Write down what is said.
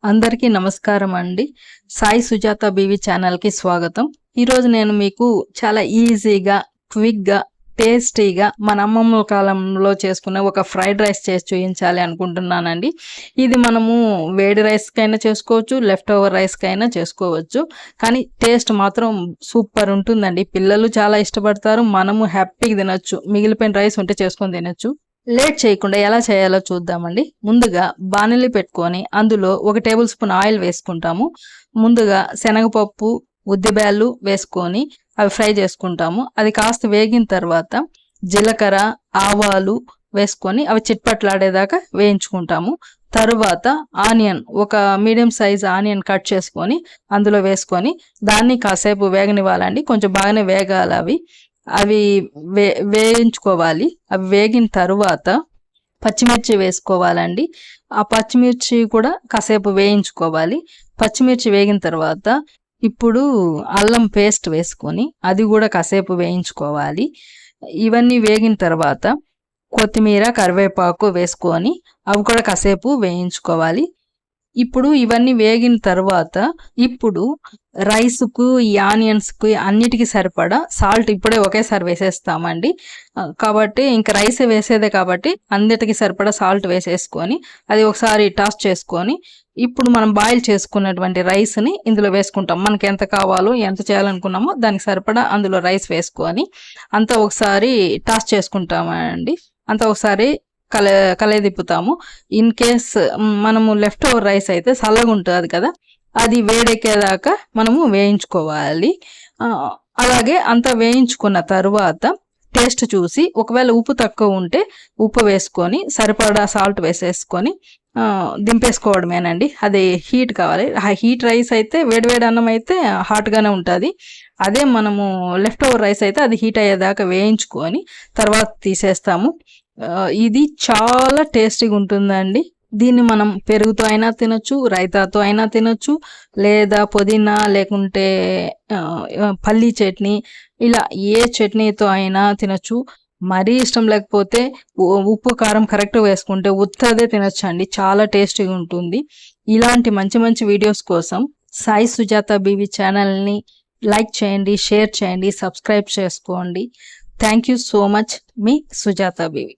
అందరికీ నమస్కారం అండి. సాయి సుజాత బీవీ ఛానల్‌కి స్వాగతం. ఈరోజు నేను మీకు చాలా ఈజీగా, క్విక్‌గా, టేస్టీగా మన అమ్మమ్మల కాలంలో చేసుకునే ఒక ఫ్రైడ్ రైస్ చేసి చూయించాలి అనుకుంటున్నానండి. ఇది మనము వేడి రైస్‌కైనా చేసుకోవచ్చు, లెఫ్ట్ ఓవర్ రైస్‌కైనా చేసుకోవచ్చు. కానీ టేస్ట్ మాత్రం సూపర్ ఉంటుందండి. పిల్లలు చాలా ఇష్టపడతారు. మనము హ్యాపీగా తినొచ్చు. మిగిలిపోయిన రైస్ ఉంటే చేసుకొని తినొచ్చు. లేట్ చేయకుండా ఎలా చేయాలో చూద్దామండి. ముందుగా బాణలి పెట్టుకొని అందులో 1 టేబుల్ స్పూన్ ఆయిల్ వేసుకుంటాము. ముందుగా శనగపప్పు, ఉద్దిబ్యాళ్ళు వేసుకొని అవి ఫ్రై చేసుకుంటాము. అది కాస్త వేగిన తర్వాత జీలకర్ర, ఆవాలు వేసుకొని అవి చిట్పట్లాడేదాకా వేయించుకుంటాము. తరువాత ఆనియన్, ఒక మీడియం సైజ్ ఆనియన్ కట్ చేసుకొని అందులో వేసుకొని దాన్ని కాసేపు వేగనివ్వాలండి. కొంచెం బాగానే వేగాలి అవి. అవి వేయించుకోవాలి. అవి వేగిన తరువాత పచ్చిమిర్చి వేసుకోవాలండి. ఆ పచ్చిమిర్చి కూడా కాసేపు వేయించుకోవాలి. పచ్చిమిర్చి వేగిన తర్వాత ఇప్పుడు అల్లం పేస్ట్ వేసుకొని అది కూడా కాసేపు వేయించుకోవాలి. ఇవన్నీ వేగిన తర్వాత కొత్తిమీర, కరివేపాకు వేసుకొని అవి కూడా కాసేపు వేయించుకోవాలి. ఇప్పుడు ఇవన్నీ వేగిన తర్వాత ఇప్పుడు రైస్కు, ఈ ఆనియన్స్కి అన్నిటికీ సరిపడా సాల్ట్ ఇప్పుడే ఒకేసారి వేసేస్తామండి. కాబట్టి ఇంకా రైస్ వేసేదే కాబట్టి అన్నిటికీ సరిపడా సాల్ట్ వేసేసుకొని అది ఒకసారి టాస్ చేసుకొని ఇప్పుడు మనం బాయిల్ చేసుకున్నటువంటి రైస్ని ఇందులో వేసుకుంటాం. మనకి ఎంత కావాలో, ఎంత చేయాలనుకున్నామో దానికి సరిపడా అందులో రైస్ వేసుకొని అంతా ఒకసారి టాస్ చేసుకుంటామండి. అంతా ఒకసారి కలయదిప్పుతాము. ఇన్ కేస్ మనము లెఫ్ట్ ఓవర్ రైస్ అయితే చల్లగా ఉంటుంది కదా, అది వేడెక్కేదాకా మనము వేయించుకోవాలి. అలాగే అంతా వేయించుకున్న తర్వాత టేస్ట్ చూసి ఒకవేళ ఉప్పు తక్కువ ఉంటే ఉప్పు వేసుకొని సరిపడా సాల్ట్ వేసేసుకొని దింపేసుకోవడమేనండి. అది హీట్ కావాలి. ఆ హీట్ రైస్ అయితే వేడివేడి అన్నం అయితే హాట్గానే ఉంటుంది. అదే మనము లెఫ్ట్ ఓవర్ రైస్ అయితే అది హీట్ అయ్యేదాకా వేయించుకొని తర్వాత తీసేస్తాము. ఇది చాలా టేస్టీగా ఉంటుందండి. దీన్ని మనం పెరుగుతో అయినా తినొచ్చు, రైతాతో అయినా తినొచ్చు, లేదా పుదీనా లేకుంటే పల్లీ చట్నీ, ఇలా ఏ చట్నీతో అయినా తినొచ్చు. మరీ ఇష్టం లేకపోతే ఉప్పు కారం కరెక్ట్ వేసుకుంటే ఉత్తదే తినొచ్చు అండి. చాలా టేస్టీగా ఉంటుంది. ఇలాంటి మంచి మంచి వీడియోస్ కోసం సాయి సుజాత బీవీ ఛానల్ని లైక్ చేయండి, షేర్ చేయండి, సబ్స్క్రైబ్ చేసుకోండి. Thank you so much. మీ సుజాత బీవీ.